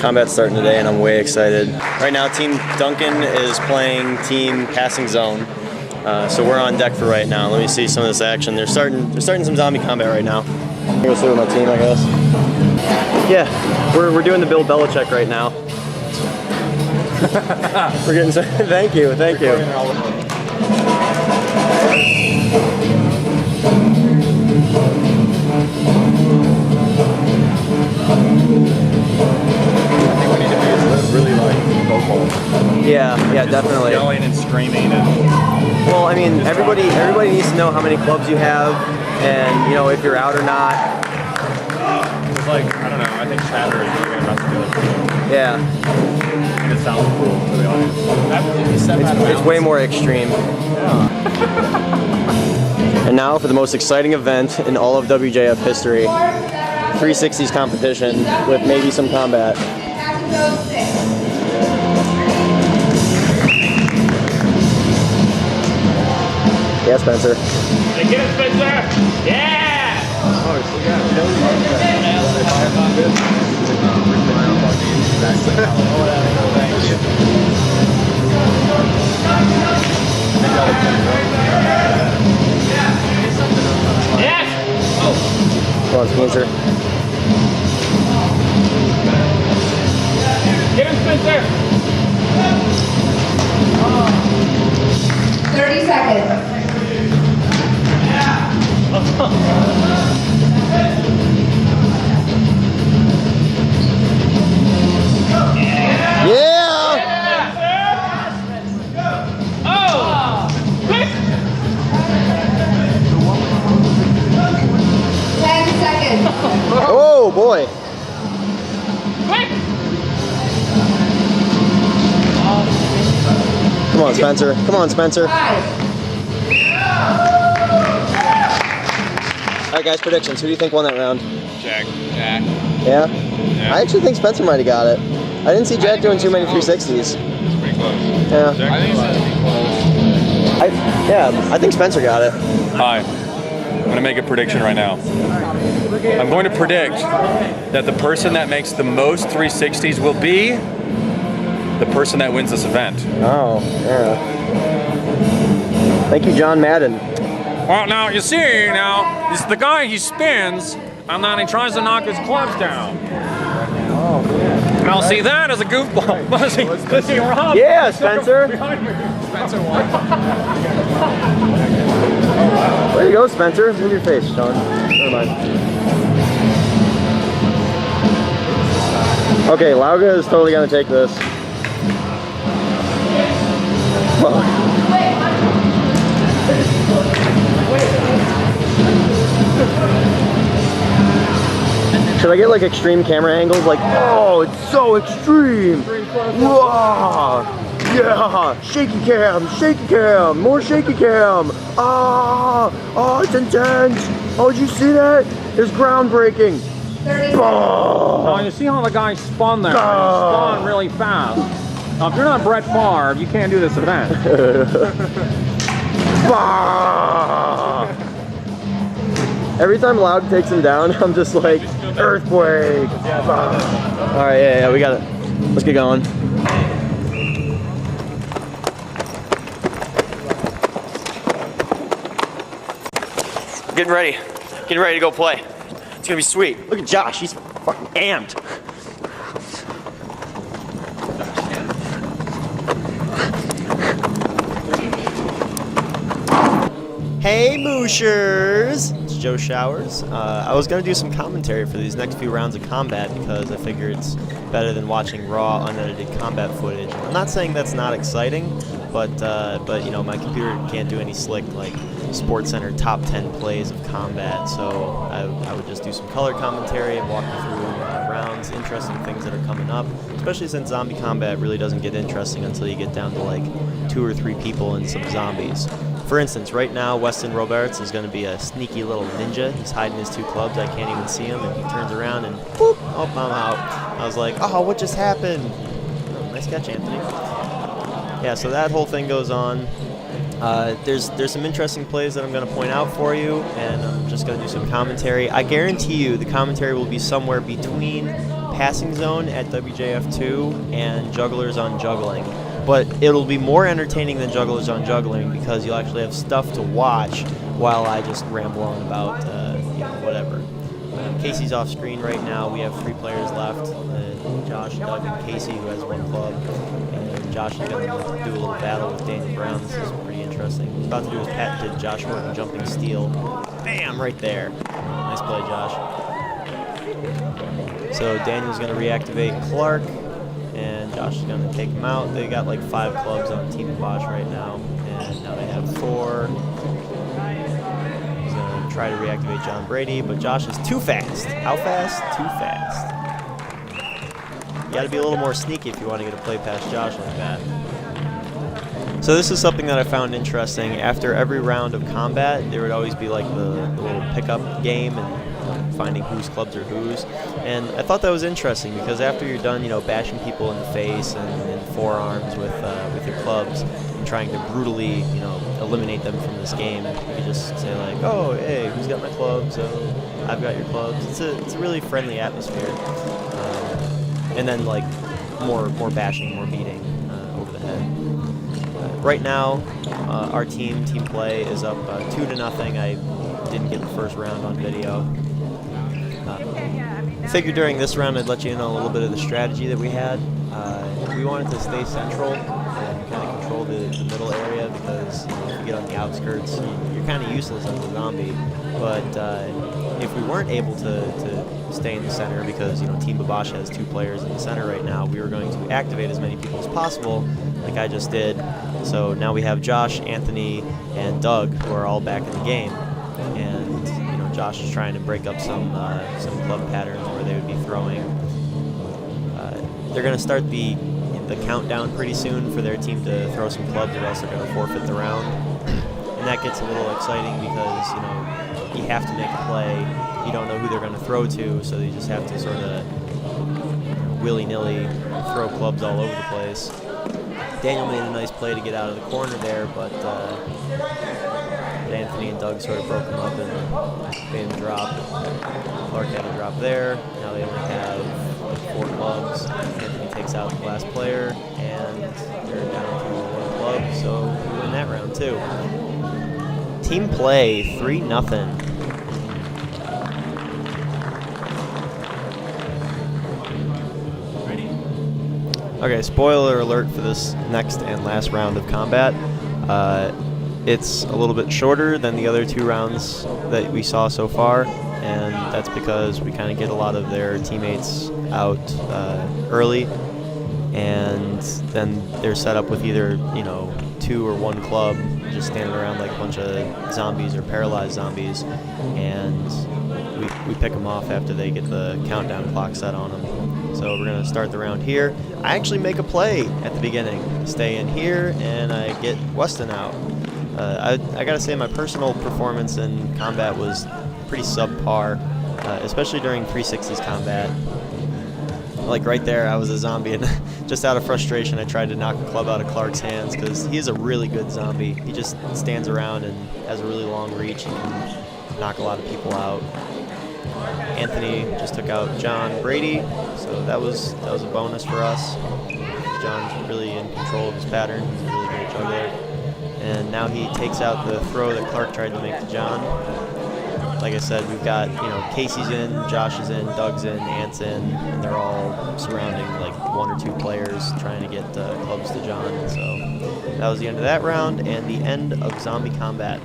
Combat's starting today, and I'm way excited. Right now, Team Duncan is playing Team Passing Zone. So we're on deck for right now. Let me see some of this action. They're starting some zombie combat right now. I'm gonna go sit with my team, I guess. Yeah, we're doing the Bill Belichick right now. We're getting thank you. Really like vocal. Yeah, definitely. Yelling and screaming and. Well, I mean, everybody needs to know how many clubs you have, and you know if you're out or not. It's like I don't know. I think chatter is really gonna mess with it. Yeah. And it sounds cool to the audience. It's way more extreme. Yeah. And now for the most exciting event in all of WJF history, 360s competition with maybe some combat. Yeah, Spencer. Hey, get it, Spencer! Yeah! Oh, so yeah. Yes! Come on, Spencer. Get him, Spencer! 30 seconds. Yeah! Oh! Quick! 10 seconds. Oh boy! Quick! Come on, Spencer. Come on, Spencer. 5. All right, guys, predictions. Who do you think won that round? Jack. Yeah? I actually think Spencer might have got it. I didn't see Jack doing too many 360s. It's pretty close. Yeah. I think it's I think Spencer got it. Hi, I'm going to make a prediction right now. I'm going to predict that the person that makes the most 360s will be the person that wins this event. Oh, yeah. Thank you, John Madden. Well, now, you see, it's the guy, he spins, and then he tries to knock his clubs down. Oh, man. Now, see, that is a goofball. Does he Rob? Yeah, Spencer. Spencer won. Way to go, Spencer. Move your face, Sean. Never mind. Okay, Lauga is totally going to take this. Fuck. Should I get like extreme camera angles? Like, oh, it's so extreme. Whoa. Yeah, shaky cam, more shaky cam. Oh, it's intense. Oh, did you see that? It's groundbreaking. 30 Now, you see how the guy spun there? He spun really fast. Now, if you're not Brett Favre, you can't do this event. Every time Loud takes him down, I'm just like, earthquake. All right, yeah, we got it. Let's get going. Getting ready to go play. It's gonna be sweet. Look at Josh, he's fucking amped. Hey Mooshers! It's Joe Showers. I was going to do some commentary for these next few rounds of combat because I figure it's better than watching raw, unedited combat footage. I'm not saying that's not exciting, but you know, my computer can't do any slick like SportsCenter top 10 plays of combat, so I would just do some color commentary and walk you through rounds, interesting things that are coming up, especially since zombie combat really doesn't get interesting until you get down to like 2 or 3 people and some zombies. For instance, right now, Weston Roberts is going to be a sneaky little ninja. He's hiding his 2 clubs. I can't even see him, and he turns around and boop, oh, I'm out. I was like, oh, what just happened? Oh, nice catch, Anthony. Yeah, so that whole thing goes on. There's some interesting plays that I'm going to point out for you, and I'm just going to do some commentary. I guarantee you the commentary will be somewhere between passing zone at WJF2 and jugglers on juggling. But it'll be more entertaining than jugglers on juggling because you'll actually have stuff to watch while I just ramble on about whatever. Casey's off screen right now. We have 3 players left. Josh, Doug, and Casey, who has 1 club. And Josh is going to do a little battle with Daniel Brown. This is pretty interesting. He's about to do his patented Josh Horton jumping steal. Bam! Right there. Nice play, Josh. So Daniel's going to reactivate Clark, and Josh is going to take him out. They got like 5 clubs on Team Babache right now, and now they have 4. He's going to try to reactivate John Brady, but Josh is too fast. How fast? Too fast. You got to be a little more sneaky if you want to get a play past Josh like that. So this is something that I found interesting. After every round of combat, there would always be like the little pickup game and finding whose clubs are whose. And I thought that was interesting because after you're done, bashing people in the face and forearms with your clubs and trying to brutally, eliminate them from this game, you can just say like, oh, hey, who's got my clubs? Oh, I've got your clubs. It's a really friendly atmosphere. And then like more bashing, more beating over the head. Right now, our team play is up 2-0. I didn't get the first round on video. Figured during this round I'd let you know a little bit of the strategy that we had. We wanted to stay central and kind of control the middle area because if you get on the outskirts, you're kind of useless as a zombie. But if we weren't able to stay in the center because Team Babache has 2 players in the center right now, we were going to activate as many people as possible, like I just did. So now we have Josh, Anthony, and Doug who are all back in the game, and Josh is trying to break up some club patterns where they would be throwing. They're going to start the countdown pretty soon for their team to throw some clubs, or else they're going to forfeit the round. And that gets a little exciting because you have to make a play. You don't know who they're going to throw to, so you just have to sort of willy-nilly throw clubs all over the place. Daniel made a nice play to get out of the corner there, but Anthony and Doug sort of broke him up and made him drop. Clark had a drop there. Now they only have like 4 clubs. Anthony takes out the last player, and they're down to 1 club, so we win that round too. Team play 3-0. Okay, spoiler alert for this next and last round of combat. It's a little bit shorter than the other 2 rounds that we saw so far, and that's because we kind of get a lot of their teammates out early, and then they're set up with either 2 or 1 club, just standing around like a bunch of zombies or paralyzed zombies, and we pick them off after they get the countdown clock set on them. So we're going to start the round here. I actually make a play at the beginning. Stay in here, and I get Weston out. I gotta say my personal performance in combat was pretty subpar, especially during 360s combat. Like right there, I was a zombie, and just out of frustration, I tried to knock a club out of Clark's hands because he is a really good zombie. He just stands around and has a really long reach and can knock a lot of people out. Anthony just took out John Brady, so that was a bonus for us. John's really in control of his pattern. He's a really good juggler. And now he takes out the throw that Clark tried to make to John. Like I said, we've got, Casey's in, Josh is in, Doug's in, Ant's in, and they're all surrounding like 1 or 2 players trying to get clubs to John. So that was the end of that round and the end of zombie combat.